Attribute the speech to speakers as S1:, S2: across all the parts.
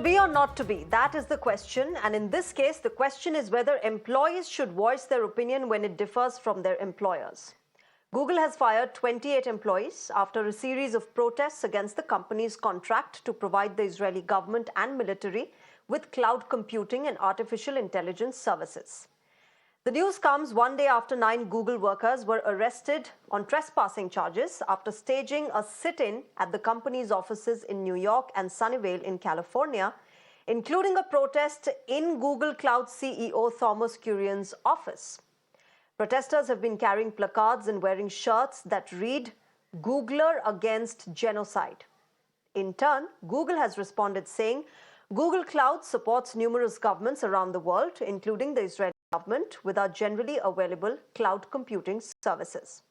S1: To be or not to be, that is the question. And in this case, the question is whether employees should voice their opinion when it differs from their employers. Google has fired 28 employees after a series of protests against the company's contract to provide the Israeli government and military with cloud computing and artificial intelligence services. The news comes one day after 9 Google workers were arrested on trespassing charges after staging a sit-in at the company's offices in New York and Sunnyvale in California, including a protest in Google Cloud CEO Thomas Kurian's office. Protesters have been carrying placards and wearing shirts that read, "Googler against genocide." In turn, Google has responded saying, Google Cloud supports numerous governments around the world, including the Israeli government, with our generally available cloud computing services.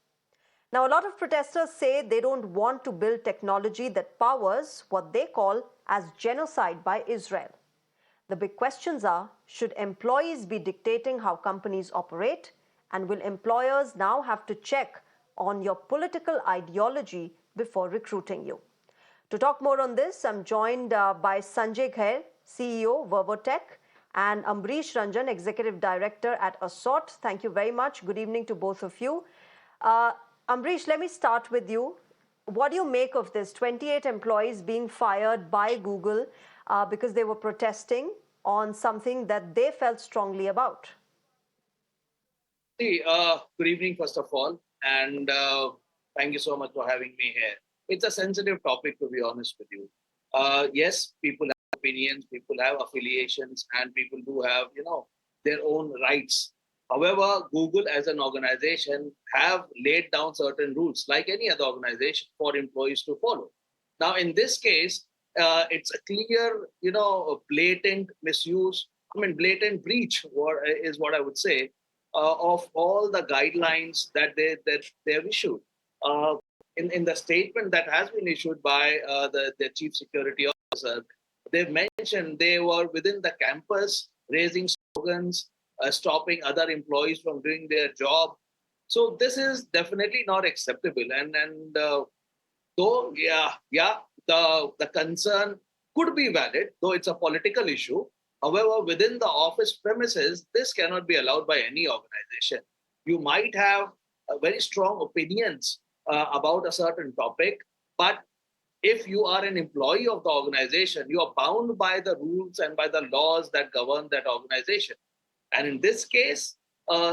S1: Now, a lot of protesters say they don't want to build technology that powers what they call as genocide by Israel. The big questions are, should employees be dictating how companies operate? And will employers now have to check on your political ideology before recruiting you? To talk more on this, I'm joined by Sanjay Khair, CEO, Verbotech, and Ambrish Ranja, Executive Director at Asort. Thank you very much. Good evening to both of you. Ambrish, let me start with you. What do you make of this? 28 employees being fired by Google because they were protesting on something that they felt strongly about.
S2: Good evening, first of all, and thank you so much for having me here. It's a sensitive topic, to be honest with you. Yes, people have opinions, people have affiliations, and people do have, their own rights. However, Google as an organization have laid down certain rules, like any other organization, for employees to follow. Now, in this case, it's a clear, blatant misuse. Blatant breach is what I would say of all the guidelines that they've issued. In the statement that has been issued by the chief security officer, they've mentioned they were within the campus raising slogans, stopping other employees from doing their job. So this is definitely not acceptable. And though, the concern could be valid, though it's a political issue. However, within the office premises, this cannot be allowed by any organization. You might have very strong opinions about a certain topic, but if you are an employee of the organization, you are bound by the rules and by the laws that govern that organization. And in this case,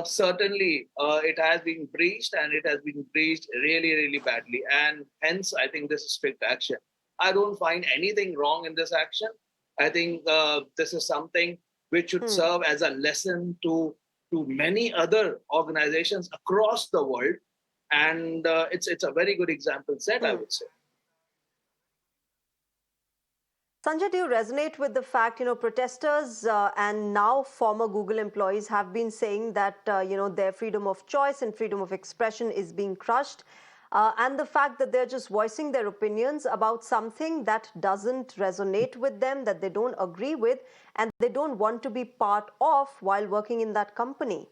S2: certainly it has been breached, and it has been breached really, really badly. And hence, I think this is strict action. I don't find anything wrong in this action. I think this is something which should serve as a lesson to many other organizations across the world. And it's a very good example set, I would say.
S1: Sanjay, do you resonate with the fact, protesters and now former Google employees have been saying that, their freedom of choice and freedom of expression is being crushed? And the fact that they're just voicing their opinions about something that doesn't resonate with them, that they don't agree with, and they don't want to be part of while working in that company.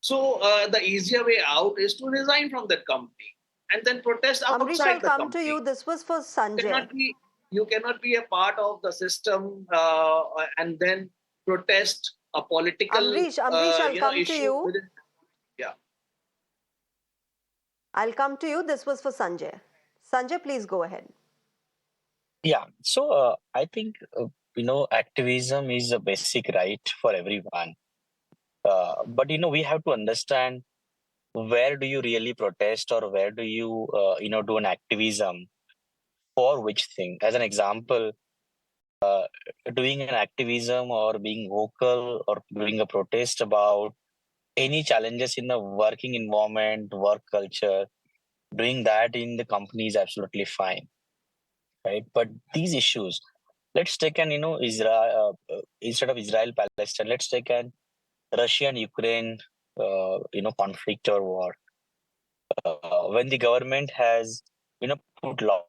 S2: So the easier way out is to resign from that company and then protest outside
S1: Ambrish, I'll
S2: the
S1: come
S2: company.
S1: to you. This was for Sanjay.
S2: You cannot be a part of the system and then protest a political
S1: Ambrish, I'll come to you.
S2: Within, yeah.
S1: I'll come to you. This was for Sanjay. Sanjay, please go ahead.
S3: Yeah. So I think, activism is a basic right for everyone. But, we have to understand, where do you really protest, or where do you, do an activism for which thing? As an example, doing an activism or being vocal or doing a protest about any challenges in the working environment, work culture, doing that in the company is absolutely fine, right? But these issues, let's take an, Israel, instead of Israel, Palestine, let's take an Russia and Ukraine, conflict or war. When the government has, put law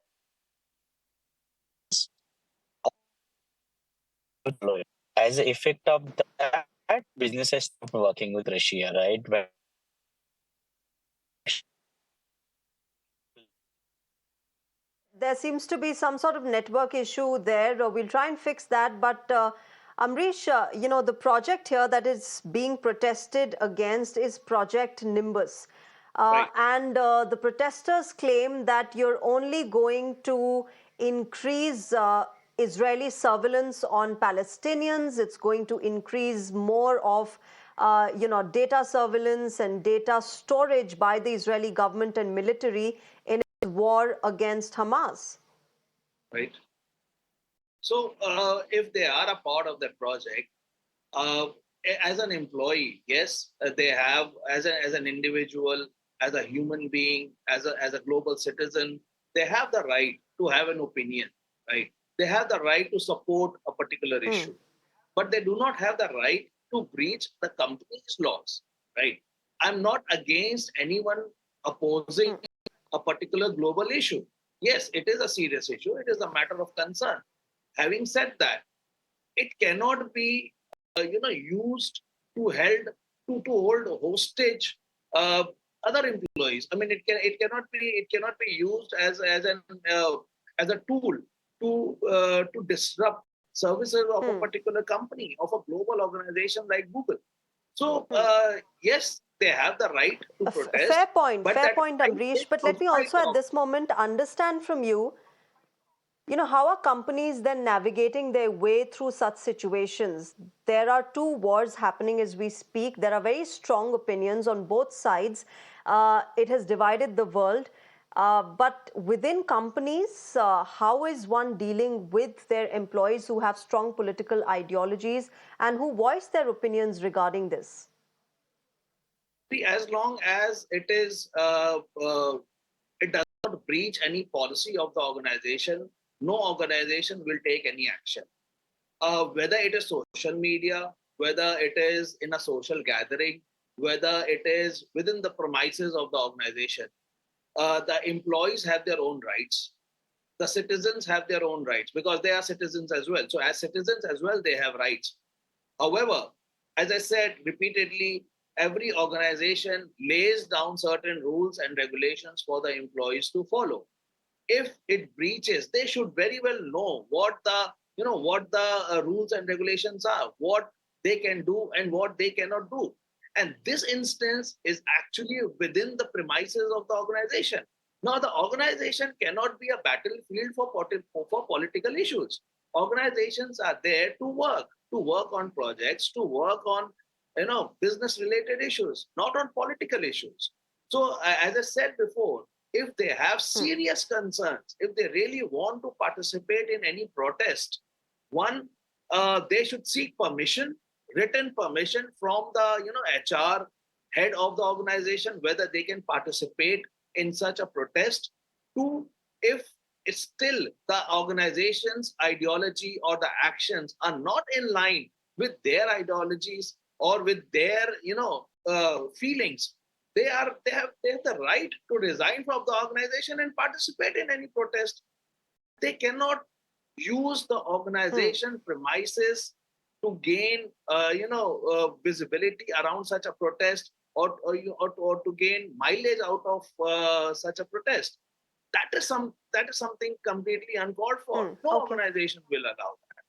S3: as an effect of that, businesses stopped working with Russia, right?
S1: There seems to be some sort of network issue there. We'll try and fix that. But Ambrish, the project here that is being protested against is Project Nimbus.
S2: Right.
S1: And the protesters claim that you're only going to increase Israeli surveillance on Palestinians. It's going to increase more of data surveillance and data storage by the Israeli government and military in its war against Hamas.
S2: Right. So if they are a part of the project, uh, as an employee, yes, they have as an individual, as a human being, as a global citizen, they have the right to have an opinion, right? They have the right to support a particular issue, but they do not have the right to breach the company's laws, right? I'm not against anyone opposing a particular global issue. Yes, it is a serious issue. It is a matter of concern. Having said that, it cannot be used to hold hostage uh, other employees. I mean, it cannot be used as a tool to disrupt services of a particular company, of a global organization like Google. So yes, they have the right to protest, but
S1: Fair
S2: that
S1: point,
S2: right
S1: Ambrish.
S2: is
S1: But let
S2: also
S1: me
S2: right
S1: also at
S2: now.
S1: this moment understand from you, how are companies then navigating their way through such situations? There are two wars happening as we speak. There are very strong opinions on both sides. It has divided the world. But within companies, how is one dealing with their employees who have strong political ideologies and who voice their opinions regarding this?
S2: See, as long as it does not breach any policy of the organization, no organization will take any action. Whether it is social media, whether it is in a social gathering, whether it is within the premises of the organization, the employees have their own rights. The citizens have their own rights because they are citizens as well. So, as citizens as well, they have rights. However, as I said repeatedly, every organization lays down certain rules and regulations for the employees to follow. If it breaches, they should very well know what the rules and regulations are, what they can do and what they cannot do. And this instance is actually within the premises of the organization. Now, the organization cannot be a battlefield for political issues. Organizations are there to work on projects, to work on business related issues, not on political issues. So, as I said before, if they have serious concerns, if they really want to participate in any protest, one, they should seek permission, written permission from the HR head of the organization, whether they can participate in such a protest. Two, if it's still the organization's ideology or the actions are not in line with their ideologies or with their feelings, they have the right to resign from the organization and participate in any protest. They cannot use the organization premises to gain visibility around such a protest, or to gain mileage out of such a protest. That is something completely uncalled for. No
S1: Okay.
S2: organization will allow that.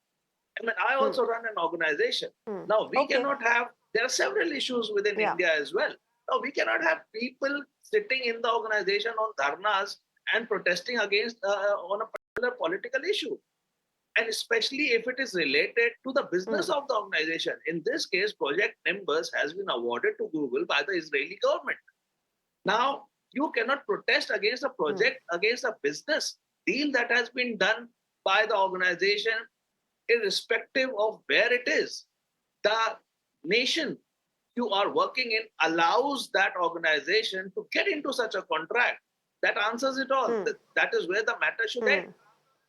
S2: I mean, I also run an organization. Now, we
S1: Okay.
S2: cannot have, there are several issues within
S1: Yeah.
S2: India as well. Now, we cannot have people sitting in the organization on dharnas and protesting against on a particular political issue. And especially if it is related to the business of the organization. In this case, Project Nimbus has been awarded to Google by the Israeli government. Now, you cannot protest against a project, against a business deal that has been done by the organization, irrespective of where it is. The nation you are working in allows that organization to get into such a contract. That answers it all. That is where the matter should end.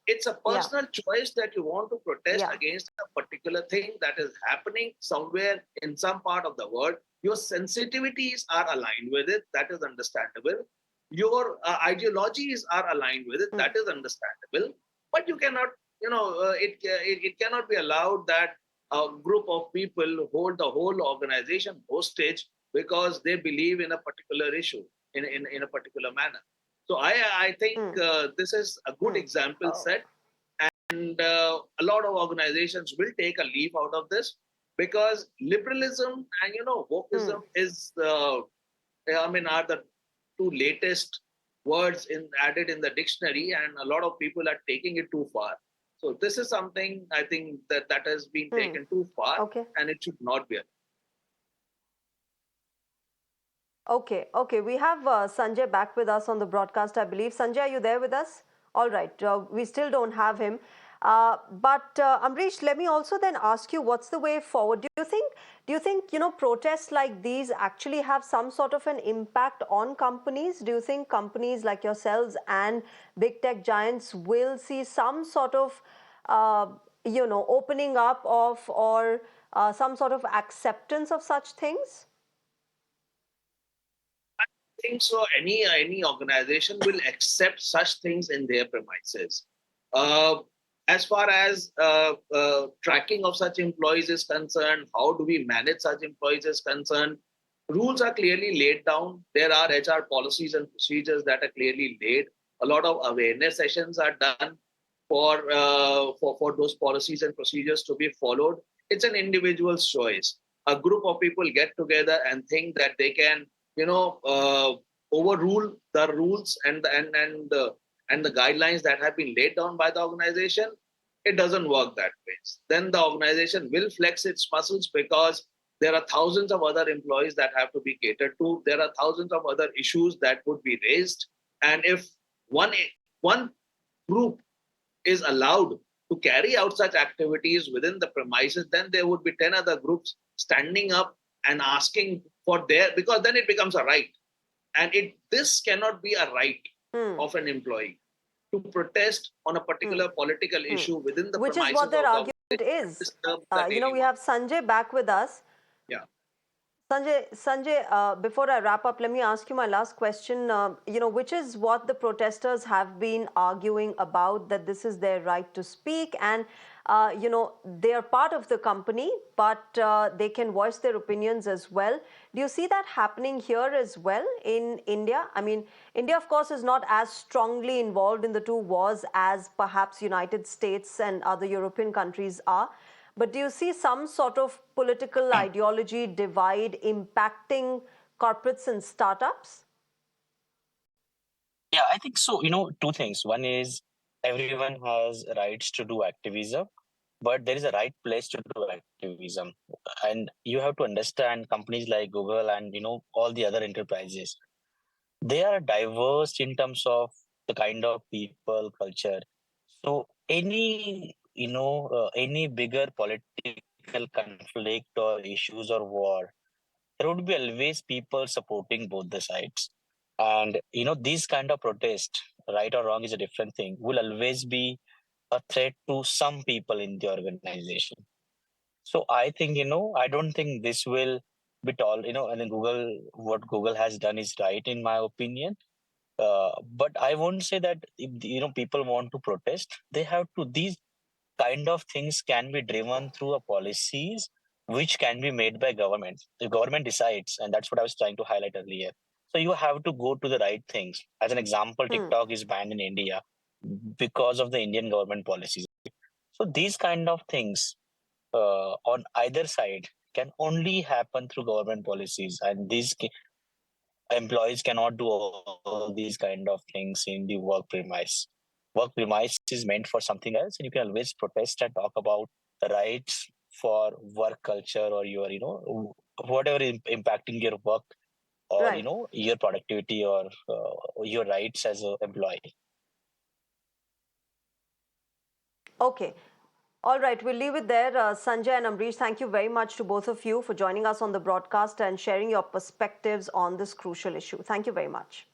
S2: It's a personal choice that you want to protest against a particular thing that is happening somewhere in some part of the world. Your sensitivities are aligned with it. That is understandable. Your ideologies are aligned with it. That is understandable. But you cannot, it cannot be allowed that a group of people hold the whole organization hostage because they believe in a particular issue in a particular manner. So I think this is a good example
S1: Oh.
S2: set, and a lot of organizations will take a leaf out of this, because liberalism and wokeism is are the two latest words added in the dictionary, and a lot of people are taking it too far. So this is something I think that has been taken too far,
S1: Okay.
S2: and it should not be.
S1: Okay, okay. We have Sanjay back with us on the broadcast, I believe. Sanjay, are you there with us? All right. We still don't have him. But Ambrish, let me also then ask you, what's the way forward? Do you think, protests like these actually have some sort of an impact on companies? Do you think companies like yourselves and big tech giants will see some sort of, opening up of, or some sort of acceptance of such things?
S2: Think so. Any organization will accept such things in their premises. Uh, as far as tracking of such employees is concerned, how do we manage such employees is concerned? Rules are clearly laid down. There are HR policies and procedures that are clearly laid. A lot of awareness sessions are done for those policies and procedures to be followed. It's an individual's choice. A group of people get together and think that they can overrule the rules and the guidelines that have been laid down by the organization. It doesn't work that way. Then the organization will flex its muscles, because there are thousands of other employees that have to be catered to. There are thousands of other issues that would be raised, and if one group is allowed to carry out such activities within the premises, then there would be 10 other groups standing up and asking for their, because then it becomes a right. And this cannot be a right of an employee to protest on a particular political issue within the
S1: Which is
S2: premises
S1: what their
S2: of the
S1: argument
S2: organization.
S1: is.
S2: Disturb the daily
S1: We
S2: work.
S1: have Sanjay back with us.
S2: Yeah.
S1: Sanjay, before I wrap up, let me ask you my last question. Which is what the protesters have been arguing about, that this is their right to speak, and they are part of the company, but they can voice their opinions as well. Do you see that happening here as well in India? I mean, India, of course, is not as strongly involved in the two wars as perhaps United States and other European countries are. But do you see some sort of political ideology divide impacting corporates and startups?
S3: Yeah, I think so. Two things. One is everyone has rights to do activism, but there is a right place to do activism. And you have to understand companies like Google and all the other enterprises. They are diverse in terms of the kind of people, culture. So any bigger political conflict or issues or war, there would be always people supporting both the sides. And these kind of protest, right or wrong is a different thing, will always be a threat to some people in the organization. So I think, I don't think this will be all, and then what Google has done is right, in my opinion. But I won't say that if people want to protest, they have to. These kind of things can be driven through a policies which can be made by government. The government decides, and that's what I was trying to highlight earlier. So you have to go to the right things. As an example, TikTok is banned in India because of the Indian government policies. So these kind of things on either side can only happen through government policies, and these employees cannot do all these kind of things in the work premise. Work premise is meant for something else, and you can always protest and talk about the rights for work culture, or your, whatever is impacting your work, or
S1: Right.
S3: your productivity, or your rights as an employee.
S1: Okay. All right, we'll leave it there. Sanjay and Ambrish, thank you very much to both of you for joining us on the broadcast and sharing your perspectives on this crucial issue. Thank you very much.